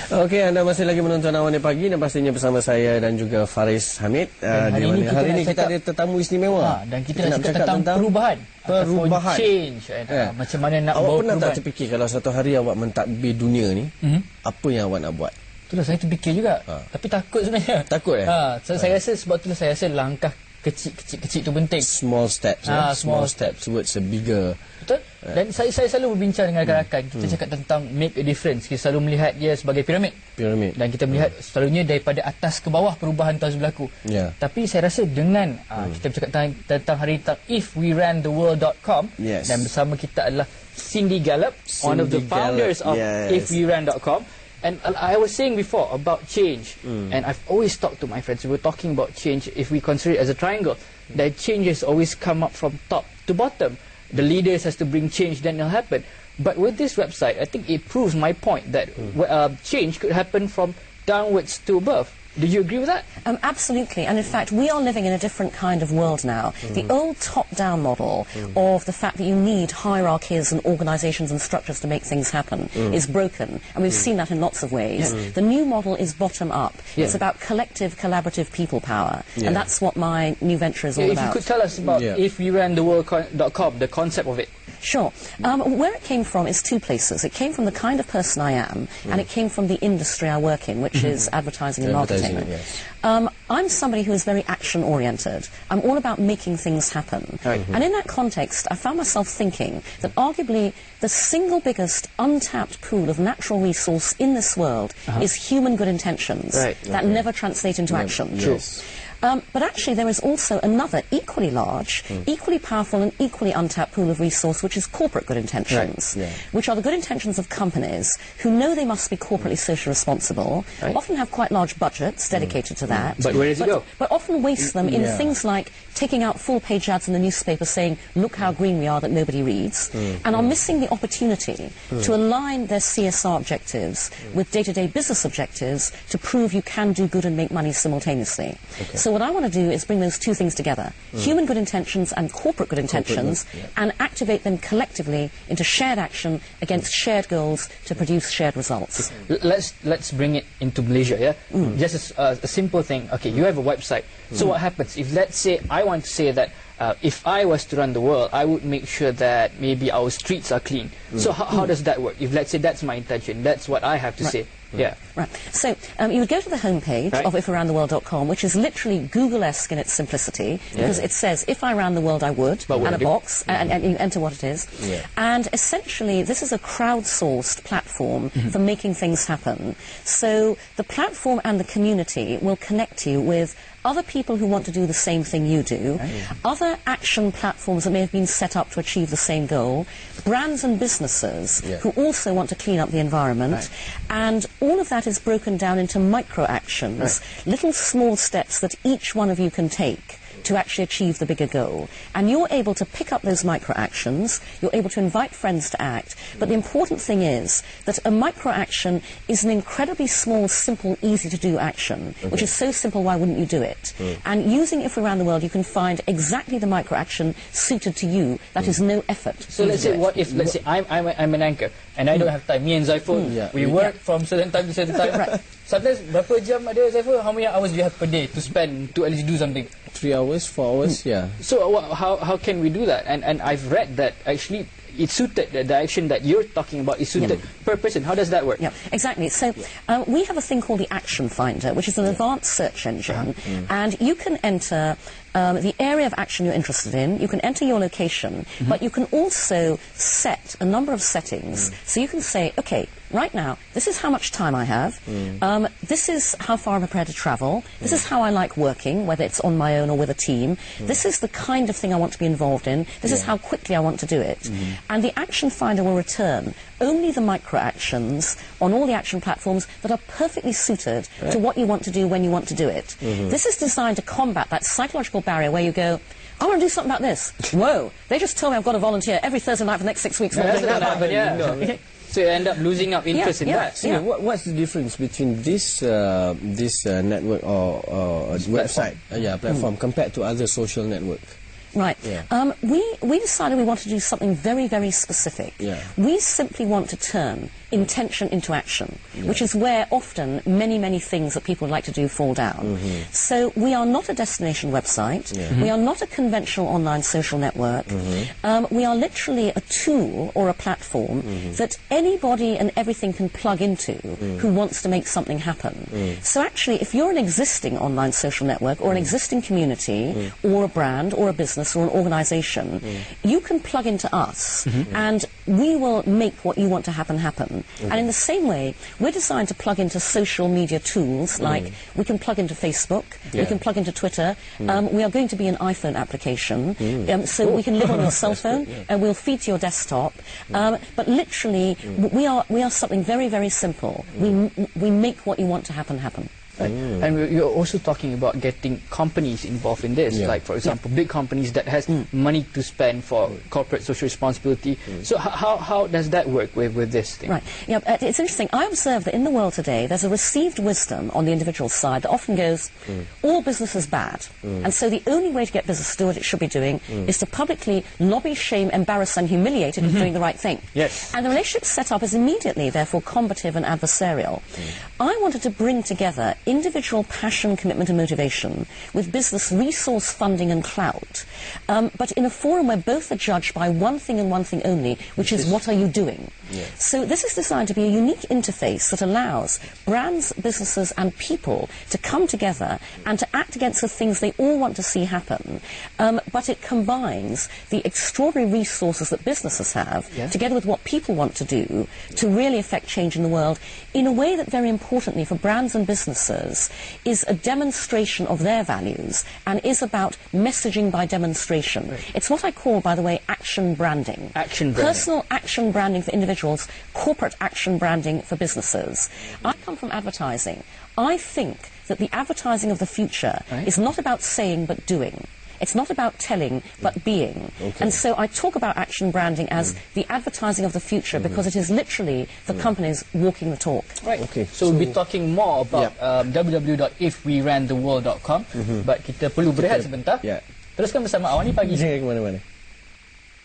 Okey, anda masih lagi menonton Awan Pagi dan pastinya bersama saya dan juga Faris Hamid. Hari ini kita ada tetamu istimewa. Dan kita nak cakap tentang perubahan. Change. Macam mana nak bawa perubahan. Awak pernah tak terfikir kalau satu hari awak mentadbir dunia ni, apa yang awak nak buat? Itulah saya terfikir juga. Tapi takut sebenarnya. Takut Saya rasa sebab itulah saya rasa langkah kecil tu penting. Small steps. Small steps towards a bigger. Betul. Dan saya selalu berbincang dengan rakan-rakan. Kita cakap tentang make a difference. Kita selalu melihat dia sebagai piramid. Dan kita melihat selalunya daripada atas ke bawah perubahan terus berlaku. Tapi saya rasa dengan kita bercakap tentang hari tentang ifwerantheworld.com, dan bersama kita adalah Cindy Gallop, one of the founders of ifweran.com. And I was saying before about change, and I've always talked to my friends. We were talking about change. If we consider it as a triangle, that changes always come up from top to bottom. The leaders has to bring change, then it'll happen. But with this website, I think it proves my point that change could happen from downwards to above. Do you agree with that? Absolutely, and in fact we are living in a different kind of world now. The old top-down model of the fact that you need hierarchies and organisations and structures to make things happen is broken, and we've seen that in lots of ways. The new model is bottom-up. It's about collective, collaborative people power, and that's what my new venture is all about. If you could tell us about ifwerantheworld.com, the concept of it. Sure. Where it came from is two places. It came from the kind of person I am, and it came from the industry I work in, which is advertising and marketing. I'm somebody who is very action-oriented. I'm all about making things happen. And in that context, I found myself thinking that arguably the single biggest untapped pool of natural resource in this world is human good intentions that never translate into action. But actually there is also another equally large, equally powerful and equally untapped pool of resource, which is corporate good intentions, which are the good intentions of companies who know they must be corporately socially responsible, often have quite large budgets dedicated to that. But where does it go? But often waste them in things like taking out full-page ads in the newspaper saying, look how green we are, that nobody reads, and are missing the opportunity to align their CSR objectives with day-to-day business objectives to prove you can do good and make money simultaneously. So what I want to do is bring those two things together, human good intentions and corporate good intentions, and activate them collectively into shared action against shared goals to produce shared results. Let's bring it into Malaysia, Just a simple thing. Okay, you have a website. So what happens if, let's say, I want to say that if I was to run the world, I would make sure that maybe our streets are clean. So how does that work? If, let's say, that's my intention, that's what I have to say. So you would go to the homepage of ifwerantheworld.com, which is literally Google-esque in its simplicity, because it says, if I ran the world, I would, and a box, and you enter what it is. And essentially, this is a crowdsourced platform for making things happen. So the platform and the community will connect you with other people who want to do the same thing you do, other action platforms that may have been set up to achieve the same goal, brands and businesses who also want to clean up the environment, and all of that is broken down into micro-actions, little small steps that each one of you can take to actually achieve the bigger goal. And you're able to pick up those micro-actions, you're able to invite friends to act, but the important thing is that a micro-action is an incredibly small, simple, easy-to-do action, which is so simple, why wouldn't you do it? And using If Around the World, you can find exactly the micro-action suited to you. That is no effort. So let's say, what if, let's say, I'm an anchor, and I don't have time, me and Zaiful, we work from certain time to certain time. Sometimes, berapa jam ada, Zaiful? How many hours do you have per day to spend to at least do something? 3 hours, 4 hours, So how can we do that? And I've read that actually it's suited, the action that you're talking about is suited per person. How does that work? Exactly. So we have a thing called the Action Finder, which is an advanced search engine, and you can enter the area of action you're interested in, you can enter your location, but you can also set a number of settings. So you can say, okay, right now, this is how much time I have, this is how far I'm prepared to travel, this is how I like working, whether it's on my own or with a team, this is the kind of thing I want to be involved in, this is how quickly I want to do it. And the Action Finder will return only the micro-actions on all the action platforms that are perfectly suited to what you want to do when you want to do it. This is designed to combat that psychological barrier where you go, I want to do something about this. Whoa, they just told me I've got to volunteer every Thursday night for the next 6 weeks. So you end up losing up interest in that. So what's the difference between this network or website, platform compared to other social networks? Right. We decided we wanted to do something very, very specific. We simply want to turn intention into action, which is where often many things that people like to do fall down. So we are not a destination website. We are not a conventional online social network. We are literally a tool or a platform that anybody and everything can plug into who wants to make something happen. So actually, if you're an existing online social network or an existing community or a brand or a business or an organization, you can plug into us and we will make what you want to happen. And in the same way, we're designed to plug into social media tools, like we can plug into Facebook, we can plug into Twitter. We are going to be an iPhone application, so we can live on your cell phone, and we'll feed to your desktop. But literally, we are something very, very simple. We make what you want to happen. Right. And you're also talking about getting companies involved in this, like for example, big companies that has money to spend for corporate social responsibility. So how does that work with this thing? Right. Yeah, it's interesting. I observe that in the world today, there's a received wisdom on the individual side that often goes, all business is bad. And so the only way to get business to do what it should be doing is to publicly lobby, shame, embarrass and humiliate it into doing the right thing. Yes. And the relationship set up is immediately, therefore, combative and adversarial. I wanted to bring together individual passion, commitment and motivation with business resource, funding and clout, but in a forum where both are judged by one thing and one thing only, which is what are you doing? So this is designed to be a unique interface that allows brands, businesses and people to come together and to act against the things they all want to see happen, but it combines the extraordinary resources that businesses have together with what people want to do to really affect change in the world in a way that, very importantly for brands and businesses, is a demonstration of their values and is about messaging by demonstration. It's what I call, by the way, action branding. Personal action branding for individuals, corporate action branding for businesses. I come from advertising. I think that the advertising of the future is not about saying but doing. It's not about telling, but being. And so I talk about action branding as the advertising of the future because it is literally the companies walking the talk. Right. So we'll be talking more about www.ifwerantheworld.com, but kita perlu berehat sebentar. Teruskan bersama Awani Pagi. Jangan ke mana-mana.